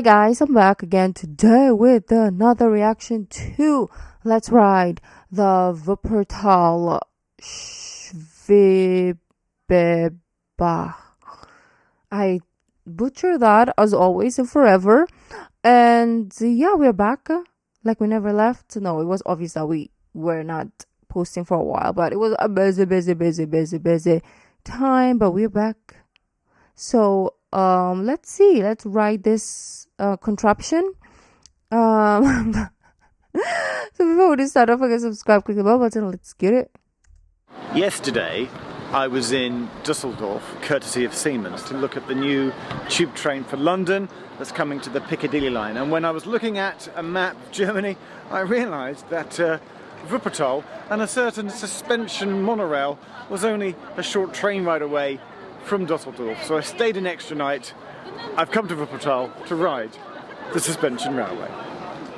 Hi guys, I'm back again today with another reaction to Let's Ride the Wuppertal Schwebebahn. I butcher that as always and forever. And yeah, we're back like we never left. No, it was obvious that we were not posting for a while, but it was a busy time, but we're back. So let's see. Let's ride this contraption. Um, so before we start, don't forget to subscribe, click the bell button. Let's get it. Yesterday, I was in Dusseldorf, courtesy of Siemens, to look at the new tube train for London that's coming to the Piccadilly line. And when I was looking at a map of Germany, I realised that Wuppertal and a certain suspension monorail was only a short train ride away from Dusseldorf. So I stayed an extra night. I've come to Wuppertal to ride the suspension railway.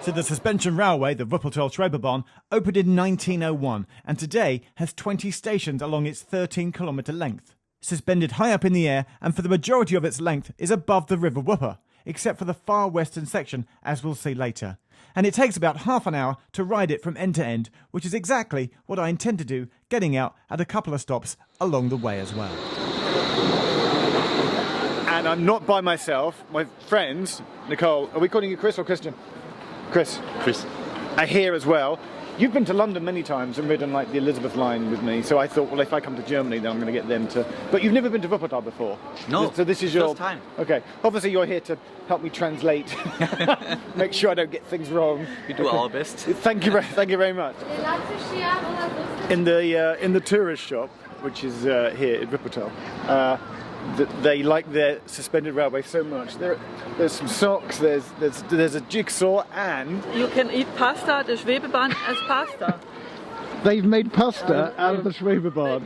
So the suspension railway, the Wuppertal Schwebebahn, opened in 1901 and today has 20 stations along its 13-kilometre length. Suspended high up in the air, and for the majority of its length is above the River Wupper, except for the far western section, as we'll see later. And it takes about half an hour to ride it from end to end, which is exactly what I intend to do, getting out at a couple of stops along the way as well. And I'm not by myself. My friends, Nicole, are we calling you Chris or Christian? Chris are here as well. You've been to London many times and ridden like the Elizabeth line with me, so I thought, well, if I come to Germany, then I'm going to get them to. But you've never been to Wuppertal before. No. So this is your first time. Okay. Obviously, you're here to help me translate, make sure I don't get things wrong. We do our best. Thank you very much. In the tourist shop, which is here in Wuppertal. They like their suspended railway so much. There's some socks, there's a jigsaw, and you can eat pasta, the Schwebebahn as pasta. They've made pasta out of the Schwebebahn.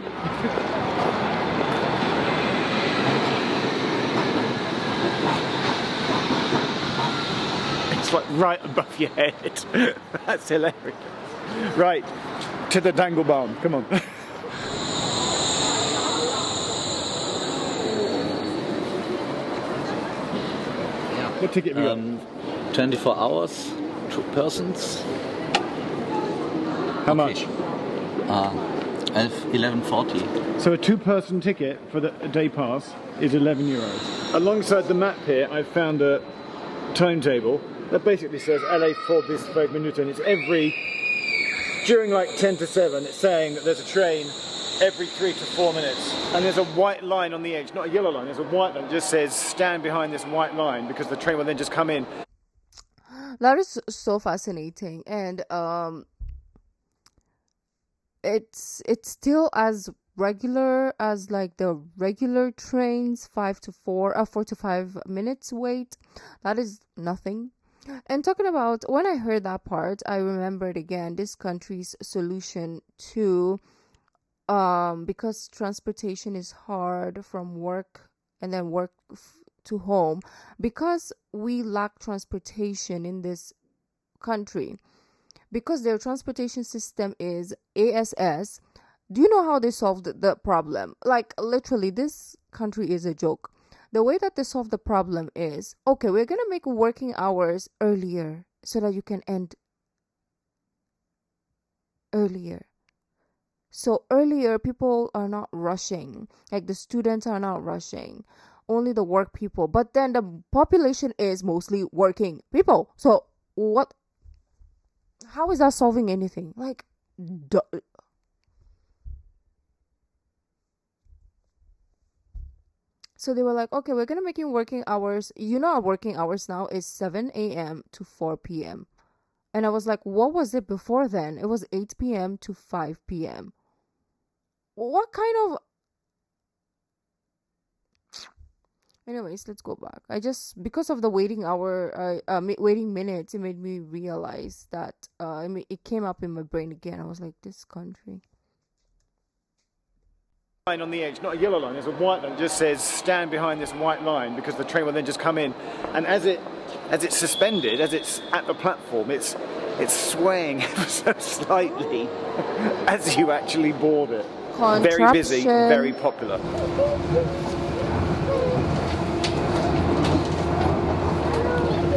It's like right above your head. That's hilarious. Right, to the Danglebahn, come on. What ticket have you got? 24 hours, 2 persons. How much? 11.40. So a 2-person ticket for the day pass is €11. Alongside the map here, I've found a timetable that basically says LA 4 bis 5 Minuten, and it's during like 10 to 7, it's saying that there's a train every 3 to 4 minutes. And there's a white line on the edge, not a yellow line, there's a white line that just says stand behind this white line because the train will then just come in. That is so fascinating, and it's still as regular as like the regular trains, 4 to 5 minutes wait. That is nothing. And talking about, when I heard that part, I remembered again this country's solution to because transportation is hard from work and then work to home, because we lack transportation in this country, because their transportation system is ASS. Do you know how they solved the problem? Like literally, this country is a joke. The way that they solve the problem is, okay, we're gonna make working hours earlier so that you can end earlier. So earlier, people are not rushing, like the students are not rushing, only the work people. But then the population is mostly working people. So what? How is that solving anything? Like, so they were like, okay, we're gonna make working hours. You know, our working hours now is 7 a.m. to 4 p.m. And I was like, what was it before then? It was 8 p.m. to 5 p.m. What kind of... Anyways, let's go back. Because of the waiting minutes, it made me realize that it came up in my brain again. I was like, this country. Line on the edge, not a yellow line, there's a white line that just says stand behind this white line because the train will then just come in. And as it's suspended, as it's at the platform, it's swaying ever so slightly as you actually board it. Very busy, very popular.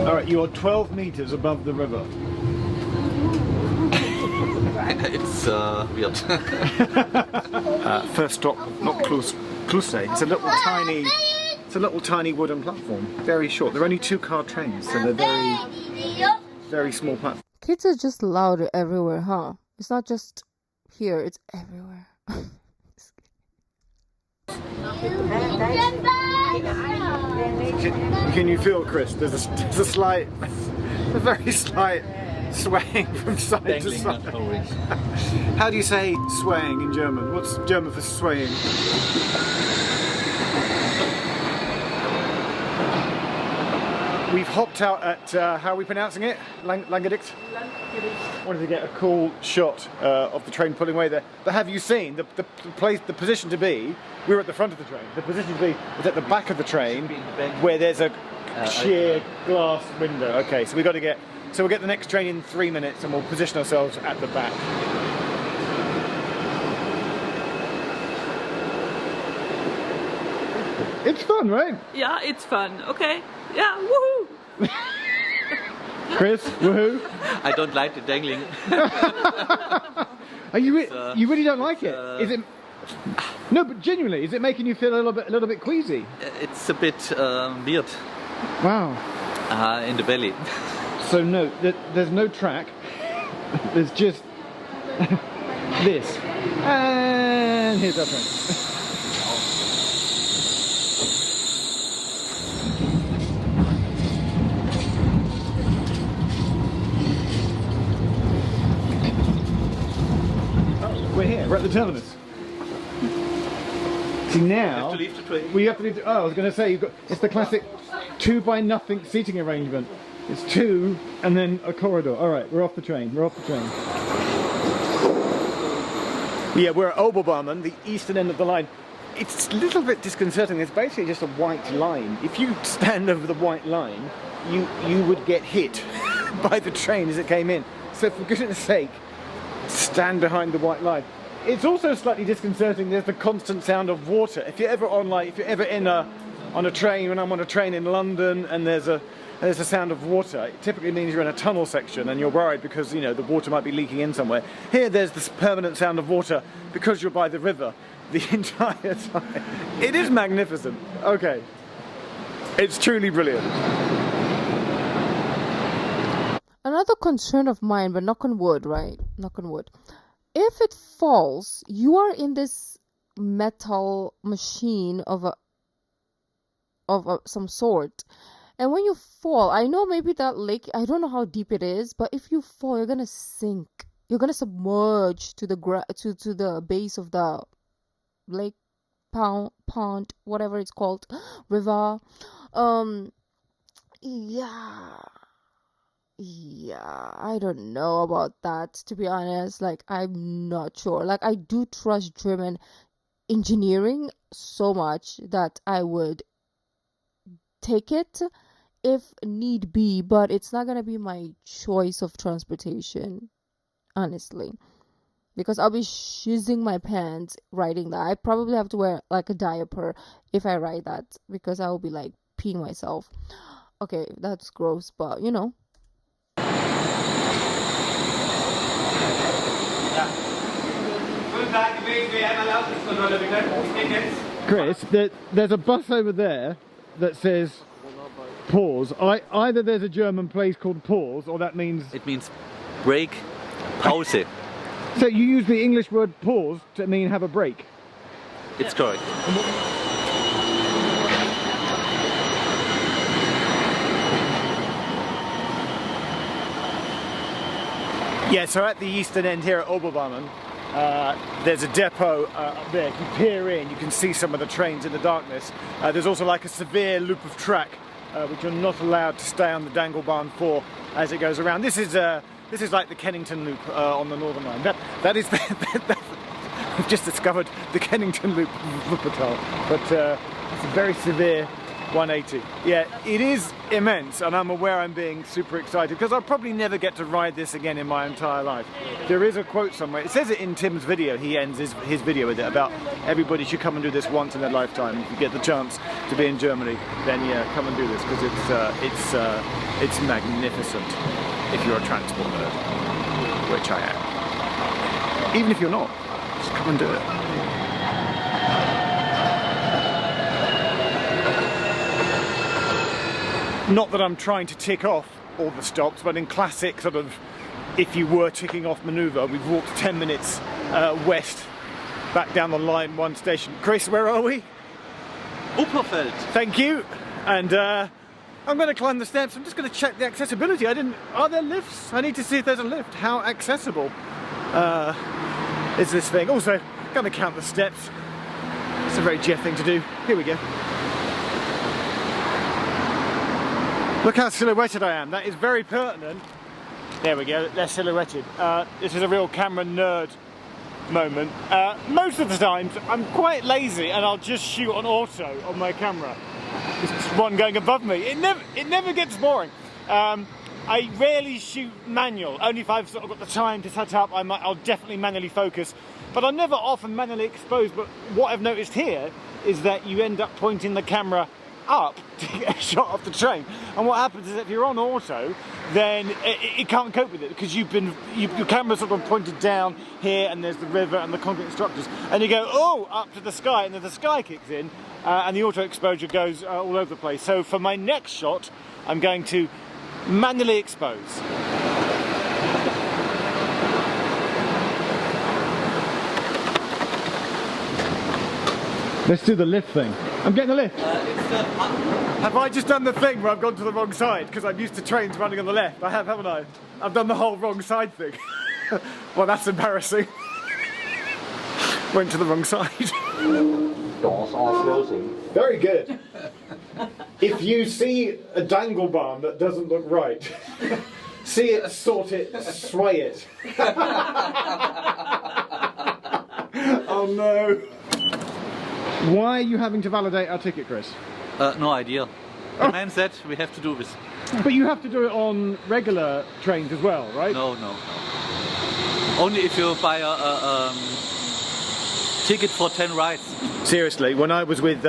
All right, you're 12 meters above the river. It's weird. First stop, not Kluse. It's a little tiny wooden platform, very short. They're only 2-car trains, so they're very small platforms. Kids are just loud everywhere, huh? It's not just here, it's everywhere. Can you feel, Chris? There's a very slight swaying from side to Dangling, side. not hovering. How do you say swaying in German? What's German for swaying? We've hopped out at, how are we pronouncing it? Langedicht? Wanted to get a cool shot of the train pulling away there. But have you seen the position to be? We were at the front of the train. The position to be is at the back of the train, where there's a sheer glass window. Okay, so we've got to get. So we'll get the next train in 3 minutes, and we'll position ourselves at the back. It's fun, right? Yeah, it's fun. Okay. Yeah, woohoo! Chris, woohoo! I don't like the dangling. Are you you really don't like it? Is it? No, but genuinely, is it making you feel a little bit queasy? It's a bit weird Wow. in the belly. So no, there's no track. There's just this. And here's our train. We're here, we're at the terminus. See now, You have to leave the train. we have to leave the, oh, I was going to say, it's the classic 2-by-0 seating arrangement. It's 2 and then a corridor. All right, we're off the train, Yeah, we're at Oberbarmen, the eastern end of the line. It's a little bit disconcerting. It's basically just a white line. If you stand over the white line, you would get hit by the train as it came in. So for goodness sake, stand behind the white line. It's also slightly disconcerting. There's the constant sound of water. If you're ever on a train, when I'm on a train in London and there's a sound of water, it typically means you're in a tunnel section and you're worried because, you know, the water might be leaking in somewhere. Here there's this permanent sound of water because you're by the river the entire time. It is magnificent. Okay. It's truly brilliant. Another concern of mine, but knock on wood, right? Knock on wood. If it falls, you are in this metal machine of some sort. And when you fall, I know maybe that lake, I don't know how deep it is, but if you fall, you're gonna sink. You're gonna submerge to the to the base of the lake, pond, whatever it's called, river. Yeah, I don't know about that, to be honest. Like, I'm not sure. Like, I do trust German engineering so much that I would take it if need be, but it's not gonna be my choice of transportation, honestly, because I'll be shizzing my pants riding that. I probably have to wear like a diaper if I ride that because I will be like peeing myself. Okay, that's gross, but you know. Chris, there's a bus over there that says pause. Either there's a German place called pause, or that means... It means break, Pause. So you use the English word pause to mean have a break? It's correct. Yeah, so at the eastern end here at Oberbarmen, there's a depot up there. If you peer in, you can see some of the trains in the darkness. There's also like a severe loop of track, which you're not allowed to stay on the Danglebahn for as it goes around. This is like the Kennington Loop on the Northern Line. We've just discovered the Kennington Loop of Wuppertal, but it's a very severe 180. Yeah, it is immense, and I'm aware I'm being super excited because I'll probably never get to ride this again in my entire life. There is a quote somewhere, it says it in Tim's video, he ends his video with it, about everybody should come and do this once in their lifetime. If you get the chance to be in Germany, then yeah, come and do this, because it's magnificent if you're a transport nerd, which I am. Even if you're not, just come and do it. Not that I'm trying to tick off all the stops, but in classic sort of, if you were ticking off manoeuvre, we've walked 10 minutes west, back down the line, one station. Chris, where are we? Wuppertal. Thank you. And I'm going to climb the steps. I'm just going to check the accessibility. Are there lifts? I need to see if there's a lift. How accessible is this thing? Also, going to count the steps. It's a very geoff thing to do. Here we go. Look how silhouetted I am. That is very pertinent. There we go, they're silhouetted. This is a real camera nerd moment. Most of the times I'm quite lazy and I'll just shoot on auto on my camera. There's just one going above me. It never gets boring. I rarely shoot manual. Only if I've sort of got the time to set up, I'll definitely manually focus. But I'll never often manually expose. But what I've noticed here is that you end up pointing the camera up to get a shot of the train, and what happens is if you're on auto, then it can't cope with it, because your camera's sort of pointed down here, and there's the river and the concrete structures, and you go up to the sky, and then the sky kicks in, and the auto exposure goes all over the place. So for my next shot, I'm going to manually expose. Let's do the lift thing. I'm getting the lift. Have I just done the thing where I've gone to the wrong side? Because I'm used to trains running on the left. I have, haven't I? I've done the whole wrong side thing. Well, that's embarrassing. Went to the wrong side. Doors are closing. Very good. If you see a dangle barn that doesn't look right, see it, sort it, sway it. Oh no. Why are you having to validate our ticket, Chris? No idea. The man said we have to do this. But you have to do it on regular trains as well, right? No. Only if you buy a ticket for 10 rides. Seriously, when I was with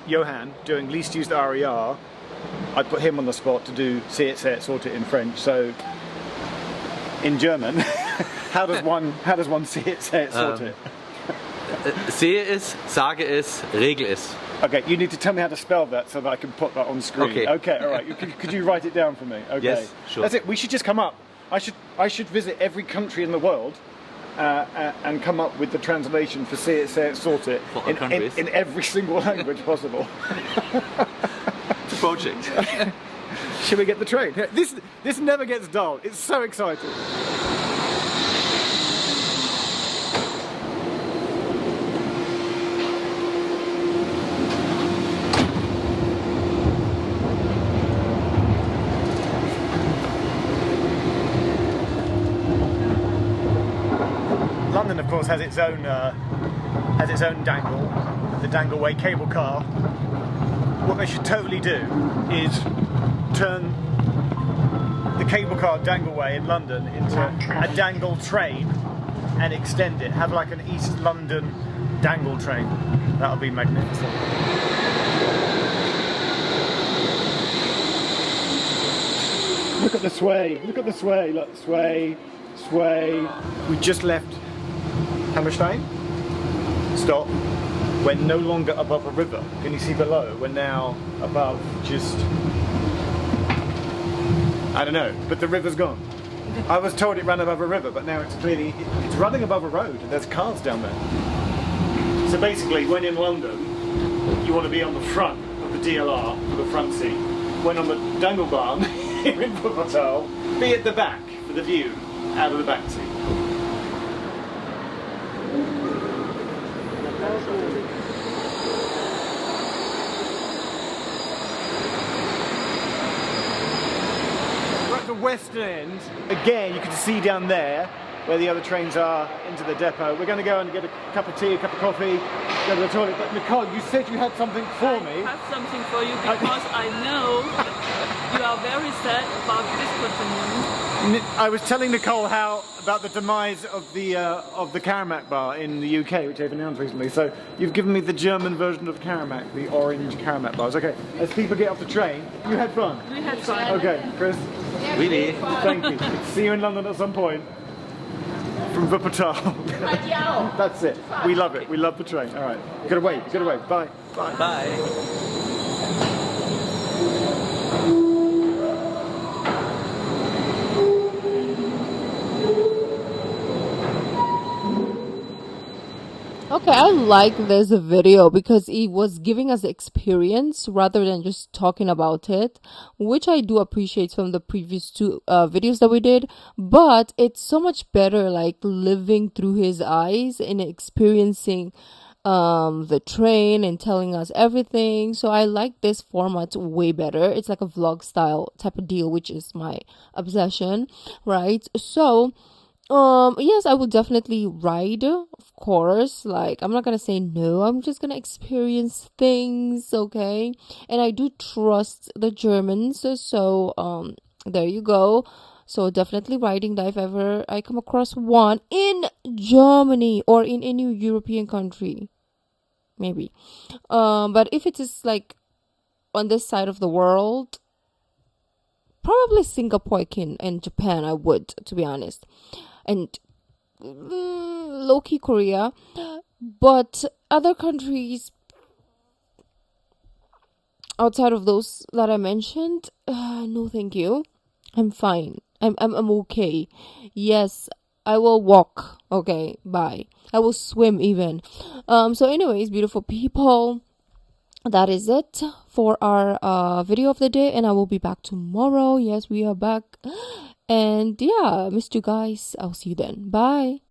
Johan doing least used RER, I put him on the spot to do see it, say it, sort it in French. So, in German, how does one see it, say it, sort it? Sehe es, sage es, regle es. Okay, you need to tell me how to spell that so that I can put that on screen. Okay. Okay, all right. Could you write it down for me? Okay. Yes, sure. That's it. We should just come up. I should visit every country in the world and come up with the translation for see it, say it, sort it in every single language possible. It's a project. Should we get the train? This never gets dull. It's so exciting. London, of course, has its own dangle, the Dangleway cable car. What they should totally do is turn the cable car Dangleway in London into a dangle train and extend it. Have like an East London dangle train. That'll be magnificent. Look at the sway. Look at the sway. Look, sway, sway. We just left Hammerstein. Stop. We're no longer above a river. Can you see below? We're now above just, I don't know, but the river's gone. I was told it ran above a river, but now it's clearly, it's running above a road. There's cars down there. So basically, when in London, you want to be on the front of the DLR, for the front seat. When on the Danglebahn, here in Wuppertal, be at the back for the view out of the back seat. We're at the western end. Again, you can see down there where the other trains are into the depot. We're going to go and get a cup of tea, a cup of coffee, go to the toilet. But Nicole, you said you had something for me. I have something for you because I know you are very sad about discontinuing. I was telling Nicole about the demise of the Karamak bar in the UK, which they've announced recently. So you've given me the German version of Karamak, the orange Karamak bars. Okay, as people get off the train, you had fun? We had fun. Okay, Chris. Really? Thank you. See you in London at some point. From Wuppertal. That's it. We love it. We love the train. All right. You gotta wait. You gotta wait. Bye. Bye. Bye. Okay, I like this video because it was giving us the experience rather than just talking about it, which I do appreciate from the previous two videos that we did. But it's so much better, like living through his eyes and experiencing the train and telling us everything. So I like this format way better. It's like a vlog style type of deal, which is my obsession, right? So yes, I will definitely ride, of course. Like, I'm not gonna say no, I'm just gonna experience things, okay? And I do trust the Germans, so there you go. So definitely riding that if ever I come across one in Germany or in any European country, maybe. But if it is like on this side of the world, probably Singapore and Japan, I would, to be honest. And low-key Korea, but other countries outside of those that I mentioned, no thank you. I'm fine. I'm okay. Yes, I will walk. Okay, bye. I will swim even. So anyways, beautiful people, that is it for our video of the day, and I will be back tomorrow. Yes, we are back. And yeah, missed you guys. I'll see you then. Bye.